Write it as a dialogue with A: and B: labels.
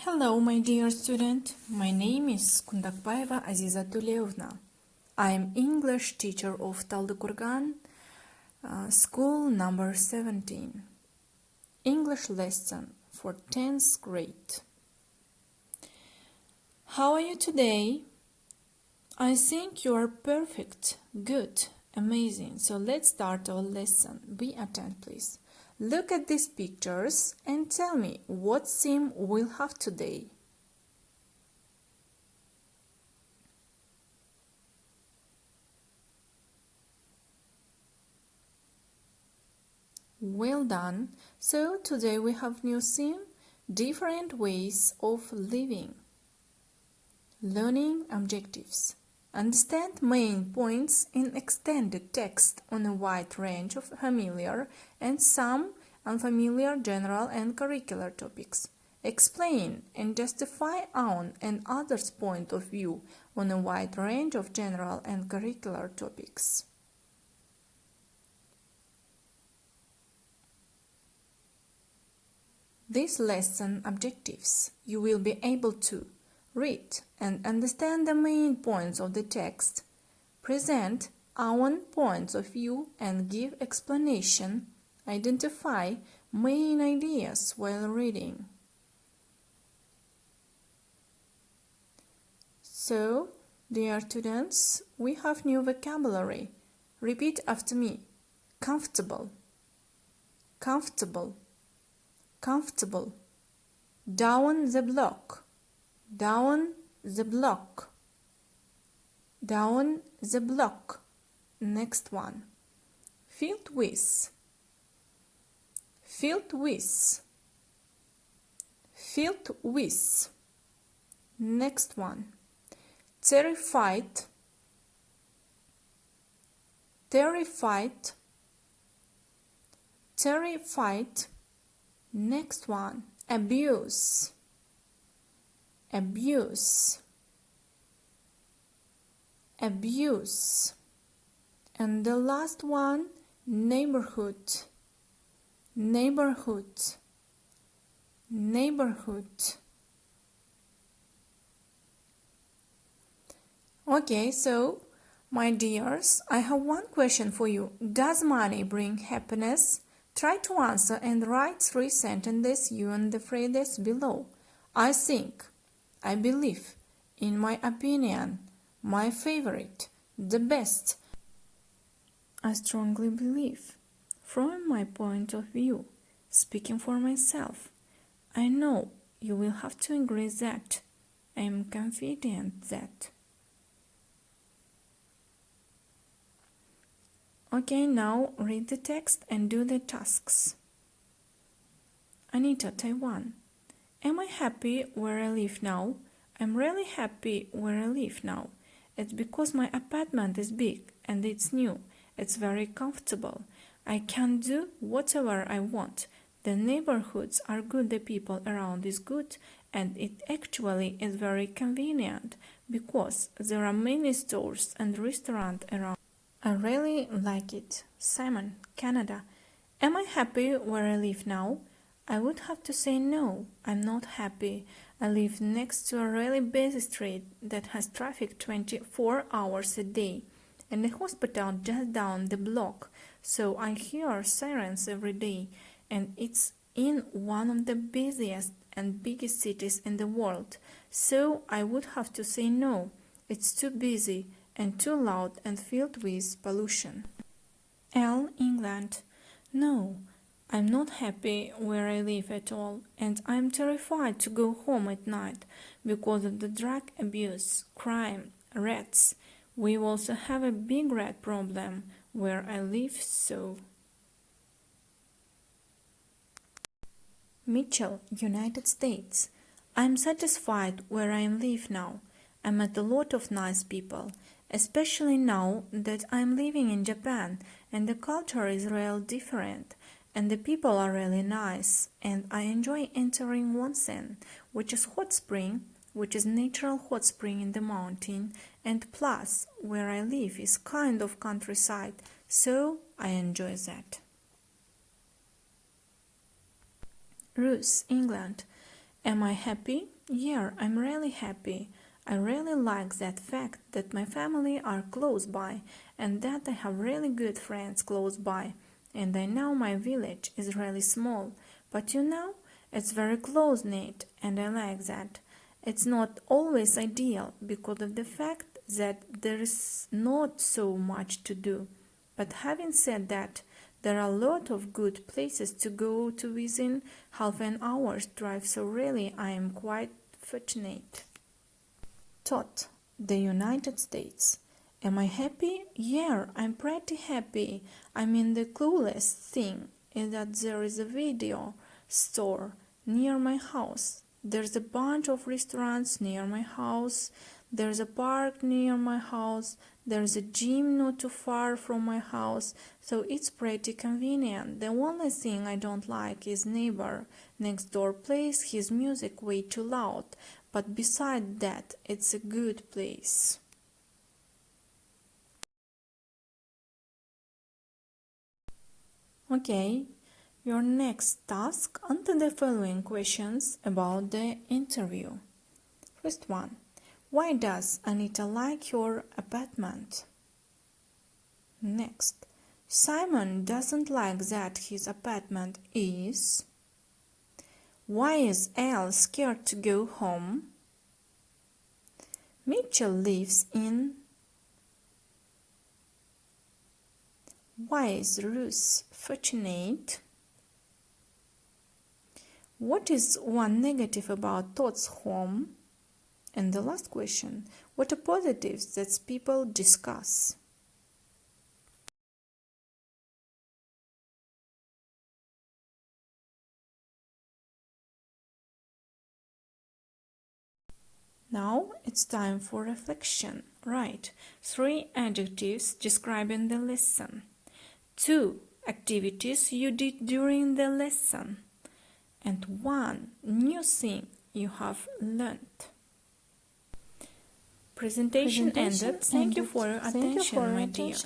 A: Hello, my dear student. My name is Kundakбаева А.Т. I'm English teacher of Taldykurgan, school number 17. English lesson for 10th grade. How are you today? I think you are perfect, good, amazing. So let's start our lesson. Be attentive, please. Look at these pictures and tell me what theme we'll have today. Well done. So today we have new theme, different ways of living. Learning objectives. Understand main points in extended text on a wide range of familiar and some unfamiliar general and curricular topics. Explain and justify own and others' point of view on a wide range of general and curricular topics. These lesson objectives you will be able to read and understand the main points of the text, present own points of view and give explanation, identify main ideas while reading. So, dear students, we have new vocabulary. Repeat after me. Comfortable, comfortable, comfortable. Down the block, down the block, down the block. Next one. Filled with, filled with, filled with. Next one. Terrified, terrified, terrified. Next one. Abuse, abuse, abuse. And the last one, neighborhood, neighborhood, neighborhood. Okay, so, my dears, I have one question for you. Does money bring happiness? Try to answer and write 3 sentences using the phrases below. I think, I believe, in my opinion, my favorite, the best. I strongly believe, from my point of view, speaking for myself. I know you will have to agree that. I am confident that. Okay, now read the text and do the tasks. Anita, Taiwan. Am I happy where I live now? I'm really happy where I live now. It's because my apartment is big and it's new. It's very comfortable. I can do whatever I want. The neighborhoods are good, the people around is good, and it actually is very convenient because there are many stores and restaurants around. I really like it. Simon, Canada. Am I happy where I live now? I would have to say no, I'm not happy. I live next to a really busy street that has traffic 24 hours a day and a hospital just down the block, so I hear sirens every day, and it's in one of the busiest and biggest cities in the world, so I would have to say no, it's too busy and too loud and filled with pollution. L. England. No, I'm not happy where I live at all, and I'm terrified to go home at night because of the drug abuse, crime, rats. We also have a big rat problem where I live, so. Mitchell, United States. I'm satisfied where I live now. I met a lot of nice people, especially now that I'm living in Japan and the culture is really different and the people are really nice, and I enjoy entering onsen, which is hot spring, which is natural hot spring in the mountain, and plus where I live is kind of countryside, so I enjoy that. Ruth, England. Am I happy? Yeah, I'm really happy. I really like that fact that my family are close by and that I have really good friends close by. And I know my village is really small, but you know, it's very close-knit and I like that. It's not always ideal because of the fact that there is not so much to do. But having said that, there are a lot of good places to go to within half an hour's drive, so really I am quite fortunate. Todd, the United States. Am I happy? Yeah, I'm pretty happy. I mean, the coolest thing is that there is a video store near my house. There's a bunch of restaurants near my house. There's a park near my house. There's a gym not too far from my house, so it's pretty convenient. The only thing I don't like is neighbor next door plays his music way too loud, but beside that, it's a good place. Okay, your next task, answer the following questions about the interview. First one. Why does Anita like your apartment? Next. Simon doesn't like that his apartment is. Why is Elle scared to go home? Mitchell lives in. Why is Ruth fortunate? What is one negative about Todd's home? And the last question, what are positives that people discuss? Now it's time for reflection. Write 3 adjectives describing the lesson, 2 activities you did during the lesson, and 1 new thing you have learned. Presentation ended. Thank you for your attention, my dears.